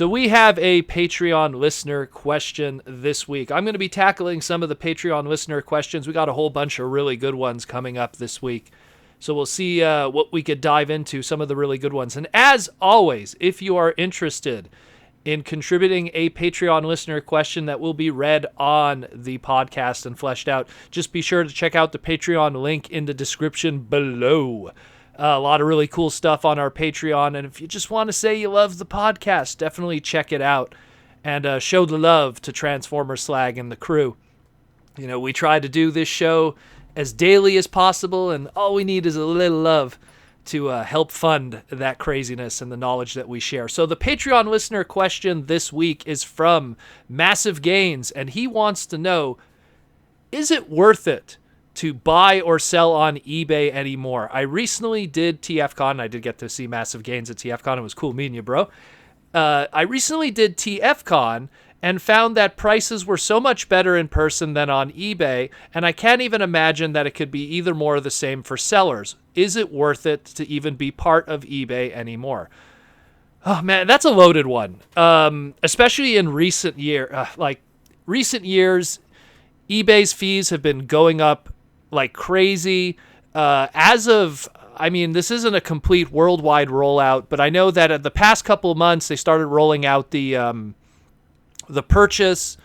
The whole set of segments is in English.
So we have a Patreon listener question this week. I'm going to be tackling some of the Patreon listener questions. We got a whole bunch of really good ones coming up this week. So we'll see what we could dive into, some of the really good ones. And as always, if you are interested in contributing a Patreon listener question that will be read on the podcast and fleshed out, just be sure to check out the Patreon link in the description below. A lot of really cool stuff on our Patreon, and if you just want to say you love the podcast, definitely check it out and show the love to Transformer Slag and the crew. You know, we try to do this show as daily as possible, and all we need is a little love to help fund that craziness and the knowledge that we share. So the Patreon listener question this week is from MassiveGains, and he wants to know, is it worth it to buy or sell on eBay anymore? I recently did TFCon. I did get to see MassiveGains at TFCon. It was cool meeting you, bro. I recently did TFCon and found that prices were so much better in person than on eBay, and I can't even imagine that it could be either more or the same for sellers. Is it worth it to even be part of eBay anymore? Oh man, that's a loaded one. Especially in recent years, eBay's fees have been going up like crazy. This isn't a complete worldwide rollout, but I know that at the past couple of months they started rolling out the purchase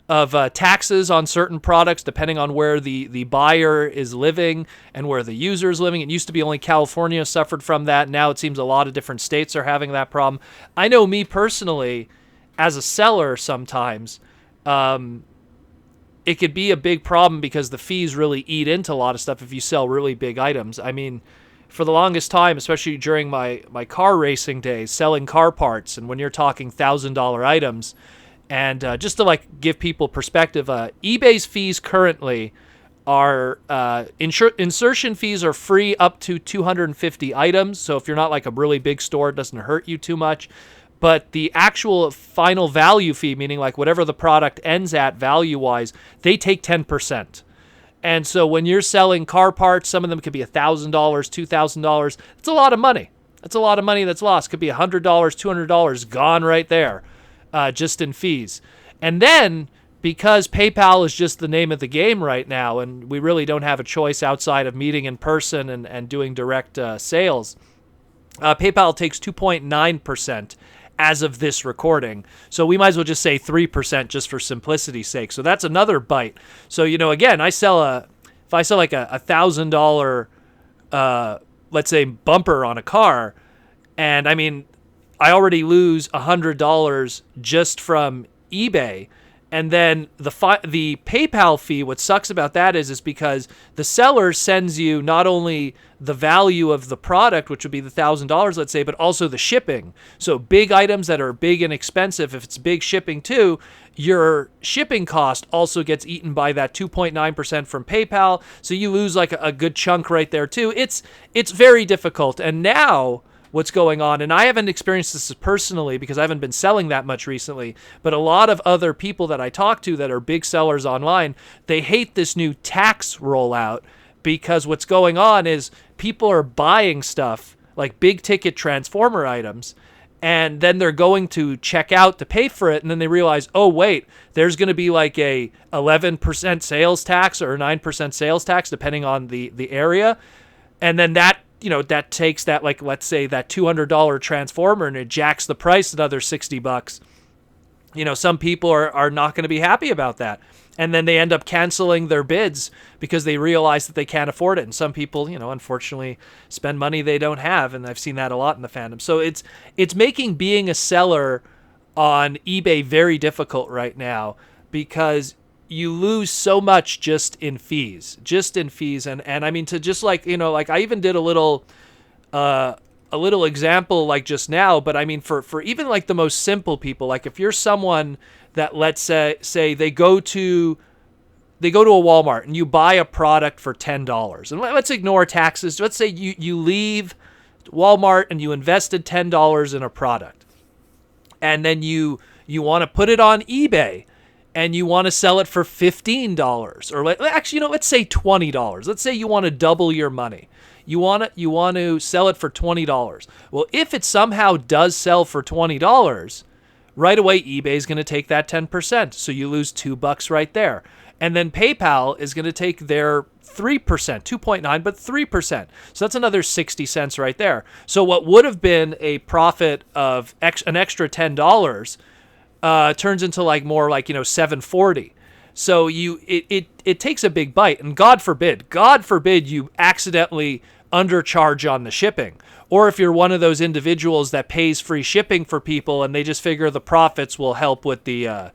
of taxes on certain products depending on where the buyer is living and where the user is living. It used to be only California suffered from that. Now it seems a lot of different states are having that problem. I know me personally, as a seller sometimes, it could be a big problem because the fees really eat into a lot of stuff if you sell really big items. I mean, for the longest time, especially during my car racing days, selling car parts, and when you're talking $1,000 items, and just to like give people perspective, eBay's fees currently are insertion fees are free up to 250 items. So if you're not like a really big store, it doesn't hurt you too much. But the actual final value fee, meaning like whatever the product ends at value-wise, they take 10%. And so when you're selling car parts, some of them could be $1,000, $2,000. It's a lot of money. That's a lot of money that's lost. Could be $100, $200 gone right there, just in fees. And then because PayPal is just the name of the game right now, and we really don't have a choice outside of meeting in person and doing direct sales, PayPal takes 2.9% as of this recording. So we might as well just say 3% just for simplicity's sake. So that's another bite. So, again, if I sell like a $1,000, let's say bumper on a car, and I mean, I already lose $100 just from eBay. And then the PayPal fee, what sucks about that is because the seller sends you not only the value of the product, which would be the $1,000, let's say, but also the shipping. So big items that are big and expensive, if it's big shipping too, your shipping cost also gets eaten by that 2.9% from PayPal. So you lose like a good chunk right there too. It's very difficult. And now what's going on, and I haven't experienced this personally because I haven't been selling that much recently, but a lot of other people that I talk to that are big sellers online, they hate this new tax rollout because what's going on is people are buying stuff like big ticket Transformer items, and then they're going to check out to pay for it, and then they realize, oh wait, there's going to be like a 11% sales tax or 9% sales tax depending on the area, and then that takes that, like, let's say that $200 Transformer and it jacks the price another $60. Some people are not going to be happy about that. And then they end up canceling their bids because they realize that they can't afford it. And some people, unfortunately spend money they don't have. And I've seen that a lot in the fandom. So it's making being a seller on eBay very difficult right now because you lose so much just in fees. And I mean, to just like, like I even did a little example like just now, but I mean, for even like the most simple people, like if you're someone that, let's say they go to a Walmart and you buy a product for $10, and let's ignore taxes. Let's say you leave Walmart and you invested $10 in a product, and then you want to put it on eBay and you want to sell it for $15, or let's say $20. Let's say you want to double your money. You want to sell it for $20. Well, if it somehow does sell for $20, right away eBay is going to take that 10%. So you lose $2 right there. And then PayPal is going to take their 3%, 2.9, but 3%. So that's another 60 cents right there. So what would have been a profit of an extra $10 turns into like more like, $7.40. So it takes a big bite, and God forbid you accidentally undercharge on the shipping. Or if you're one of those individuals that pays free shipping for people and they just figure the profits will help with the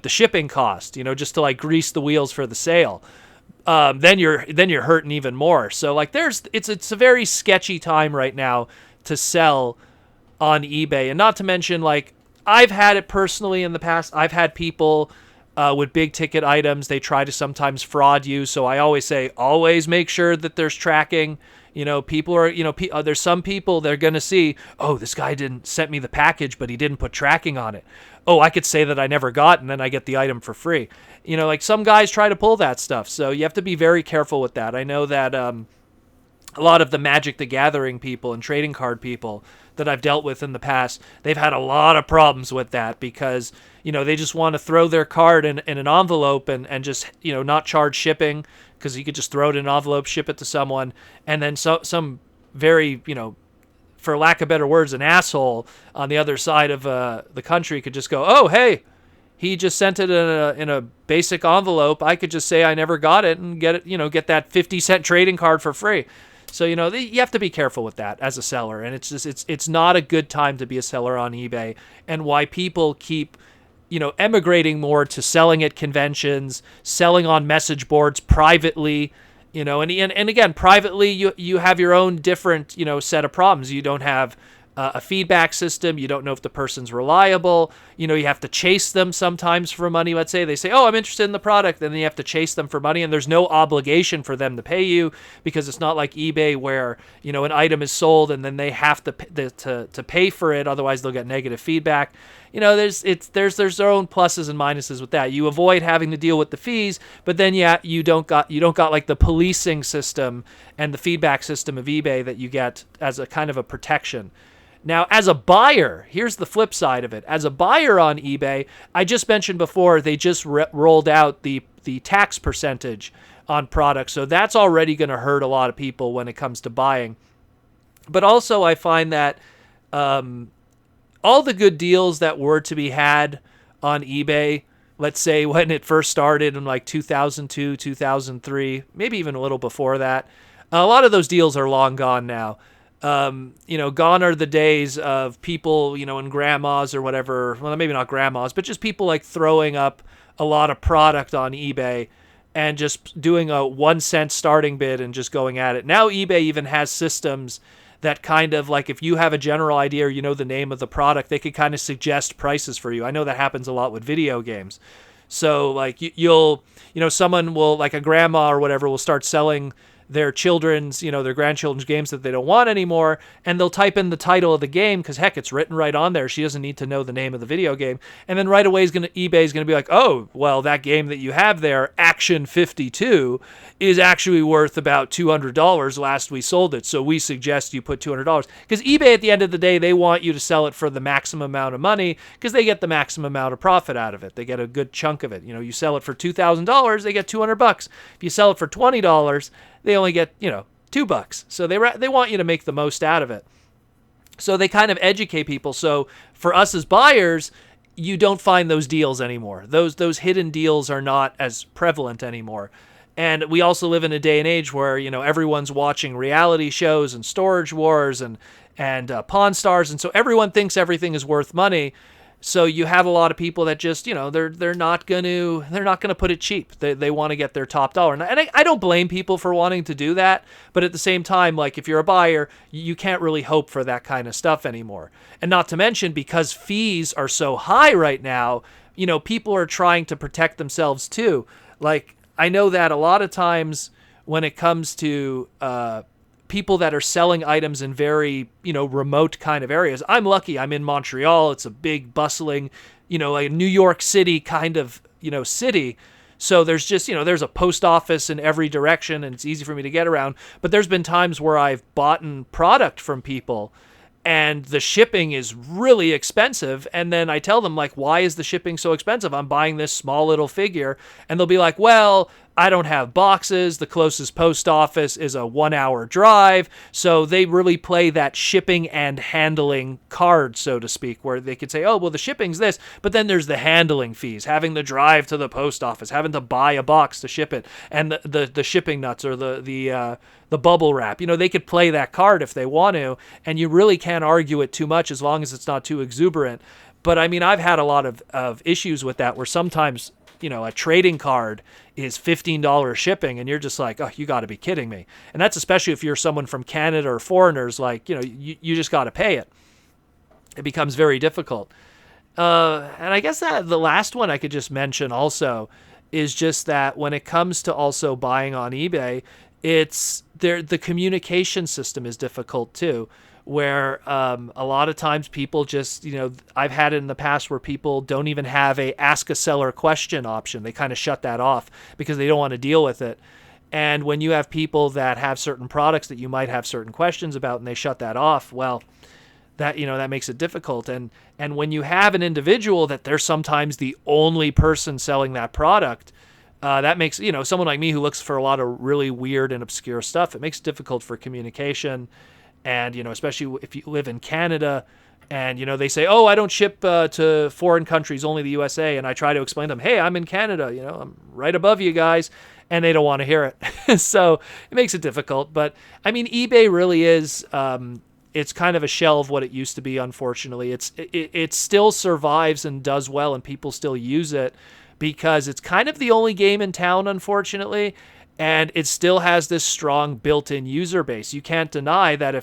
shipping cost, just to like grease the wheels for the sale. Then you're hurting even more. So like it's a very sketchy time right now to sell on eBay, and not to mention like I've had it personally in the past. I've had people with big ticket items, they try to sometimes fraud you. So I always say, always make sure that there's tracking. People are, there's some people they're going to see, oh, this guy didn't send me the package, but he didn't put tracking on it. Oh, I could say that I never got, and then I get the item for free. Like some guys try to pull that stuff. So you have to be very careful with that. I know that a lot of the Magic the Gathering people and trading card people that I've dealt with in the past, they've had a lot of problems with that because, they just want to throw their card in an envelope and just, not charge shipping, because you could just throw it in an envelope, ship it to someone, and then some very, for lack of better words, an asshole on the other side of the country could just go, oh, hey, he just sent it in a basic envelope. I could just say I never got it and get it, get that 50-cent trading card for free. So, you have to be careful with that as a seller. And it's not a good time to be a seller on eBay, and why people keep, emigrating more to selling at conventions, selling on message boards privately, and again, privately, you have your own different, set of problems. You don't have a feedback system. You don't know if the person's reliable. You have to chase them sometimes for money. Let's say they say, oh, I'm interested in the product. And then you have to chase them for money. And there's no obligation for them to pay you, because it's not like eBay where, an item is sold and then they have to pay for it. Otherwise they'll get negative feedback. There's their own pluses and minuses with that. You avoid having to deal with the fees, but then you don't got like the policing system and the feedback system of eBay that you get as a kind of a protection. Now, as a buyer, here's the flip side of it. As a buyer on eBay, I just mentioned before, they just rolled out the tax percentage on products. So that's already going to hurt a lot of people when it comes to buying. But also I find that all the good deals that were to be had on eBay, let's say when it first started in like 2002, 2003, maybe even a little before that, a lot of those deals are long gone now. Gone are the days of people, and grandmas or whatever, well, maybe not grandmas, but just people like throwing up a lot of product on eBay and just doing a 1 cent starting bid and just going at it. Now eBay even has systems that kind of like, if you have a general idea or the name of the product, they could kind of suggest prices for you. I know that happens a lot with video games. So like you'll, someone will, like a grandma or whatever, will start selling their children's, their grandchildren's games that they don't want anymore, and they'll type in the title of the game because heck, it's written right on there. She doesn't need to know the name of the video game, and then right away eBay is going to be like, oh, well, that game that you have there, Action 52, is actually worth about $200 last we sold it, so we suggest you put $200, because eBay at the end of the day, they want you to sell it for the maximum amount of money because they get the maximum amount of profit out of it. They get a good chunk of it. You sell it for $2,000, they get $200. If you sell it for $20, they only get, $2. So they want you to make the most out of it. So they kind of educate people. So for us as buyers, you don't find those deals anymore. Those hidden deals are not as prevalent anymore. And we also live in a day and age where, everyone's watching reality shows and Storage Wars and Pawn Stars. And so everyone thinks everything is worth money. So you have a lot of people that just, they're not going to put it cheap. They want to get their top dollar. And I don't blame people for wanting to do that. But at the same time, like if you're a buyer, you can't really hope for that kind of stuff anymore. And not to mention, because fees are so high right now, people are trying to protect themselves too. Like I know that a lot of times when it comes to people that are selling items in very, remote kind of areas. I'm lucky. I'm in Montreal. It's a big, bustling, like New York City kind of, city. So there's just, there's a post office in every direction and it's easy for me to get around. But there's been times where I've bought product from people and the shipping is really expensive. And then I tell them, like, why is the shipping so expensive? I'm buying this small little figure. And they'll be like, well, I don't have boxes. The closest post office is a 1-hour drive. So they really play that shipping and handling card, so to speak, where they could say, oh, well, the shipping's this, but then there's the handling fees, having to drive to the post office, having to buy a box to ship it, and the shipping nuts or the bubble wrap. They could play that card if they want to, and you really can't argue it too much as long as it's not too exuberant. But I mean, I've had a lot of issues with that where sometimes, a trading card is $15 shipping, and you're just like, oh, you got to be kidding me. And that's especially if you're someone from Canada or foreigners, like, you just got to pay it. It becomes very difficult. And I guess that the last one I could just mention also is just that when it comes to also buying on eBay, the communication system is difficult too, where a lot of times people just, I've had it in the past where people don't even have a ask a seller question option. They kind of shut that off because they don't want to deal with it. And when you have people that have certain products that you might have certain questions about and they shut that off, well, that makes it difficult. And when you have an individual that they're sometimes the only person selling that product, that makes, someone like me who looks for a lot of really weird and obscure stuff, it makes it difficult for communication. And, especially if you live in Canada and, they say, oh, I don't ship to foreign countries, only the USA. And I try to explain to them, hey, I'm in Canada, I'm right above you guys. And they don't want to hear it. So it makes it difficult. But I mean, eBay really is, it's kind of a shell of what it used to be, unfortunately. It still survives and does well, and people still use it because it's kind of the only game in town, unfortunately. And it still has this strong built-in user base. You can't deny that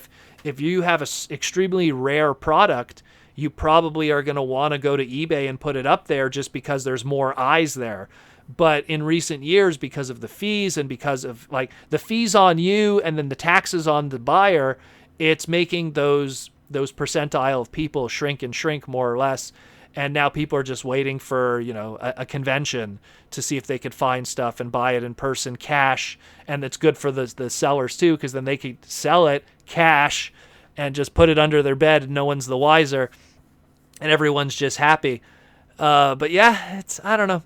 if you have an extremely rare product, you probably are going to want to go to eBay and put it up there just because there's more eyes there. But in recent years, because of the fees and because of like the fees on you and then the taxes on the buyer, it's making those percentile of people shrink and shrink more or less. And now people are just waiting for, a convention to see if they could find stuff and buy it in person cash. And it's good for the sellers too, because then they could sell it cash and just put it under their bed and no one's the wiser and everyone's just happy. But yeah, I don't know.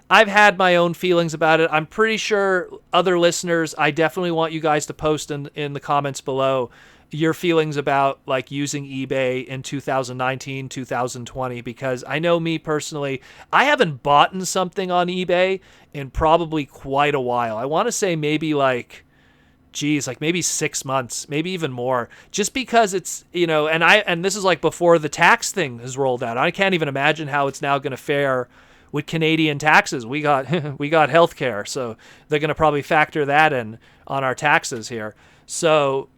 I've had my own feelings about it. I'm pretty sure other listeners, I definitely want you guys to post in the comments below your feelings about like using eBay in 2019, 2020, because I know me personally, I haven't bought something on eBay in probably quite a while. I want to say maybe maybe 6 months, maybe even more, just because it's, and this is like before the tax thing is rolled out. I can't even imagine how it's now going to fare with Canadian taxes. We got healthcare, so they're going to probably factor that in on our taxes here. So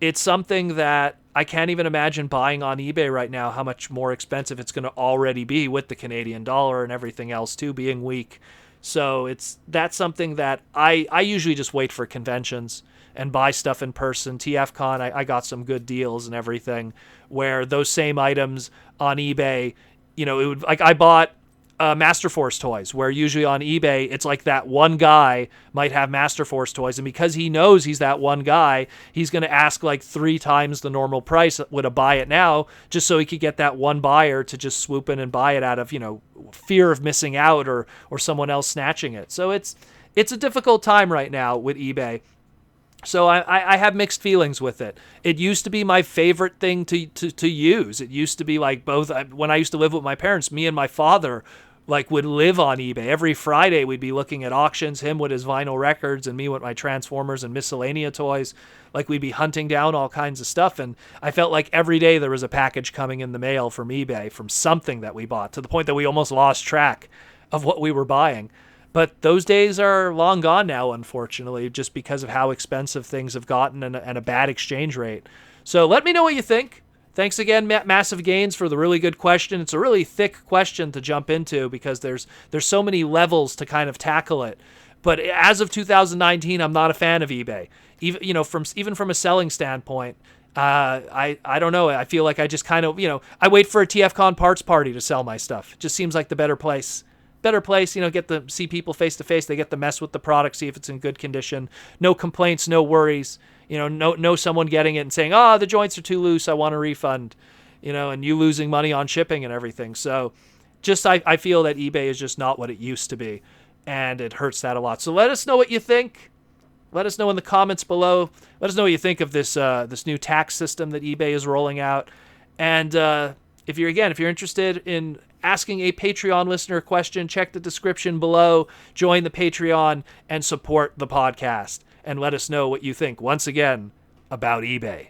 it's something that I can't even imagine buying on eBay right now, how much more expensive it's going to already be with the Canadian dollar and everything else too being weak. So that's something that I usually just wait for conventions and buy stuff in person. TFCon, I got some good deals and everything where those same items on eBay, it would, like I bought Master Force toys, where usually on eBay it's like that one guy might have Master Force toys, and because he knows he's that one guy, he's going to ask like 3 times the normal price would a buy it now, just so he could get that one buyer to just swoop in and buy it out of fear of missing out or someone else snatching it. So it's a difficult time right now with eBay. So I have mixed feelings with it. It used to be my favorite thing to use. It used to be like both. When I used to live with my parents, me and my father would live on eBay. Every Friday we'd be looking at auctions, him with his vinyl records and me with my Transformers and miscellanea toys. We'd be hunting down all kinds of stuff. And I felt like every day there was a package coming in the mail from eBay from something that we bought, to the point that we almost lost track of what we were buying. But those days are long gone now, unfortunately, just because of how expensive things have gotten and a bad exchange rate. So let me know what you think. Thanks again, MassiveGains, for the really good question. It's a really thick question to jump into because there's so many levels to kind of tackle it. But as of 2019, I'm not a fan of eBay. Even from a selling standpoint, I don't know. I feel like I just kind of, I wait for a TFCon parts party to sell my stuff. It just seems like the better place, get to see people face to face. They get to mess with the product, see if it's in good condition. No complaints, no worries. know someone getting it and saying, "Oh, the joints are too loose, I want a refund," and you losing money on shipping and everything. So just I feel that eBay is just not what it used to be, and it hurts that a lot. So let us know what you think. Let us know in the comments below. Let us know what you think of this new tax system that eBay is rolling out. And if you're interested in asking a Patreon listener a question, check the description below, join the Patreon, and support the podcast. And let us know what you think, once again, about eBay.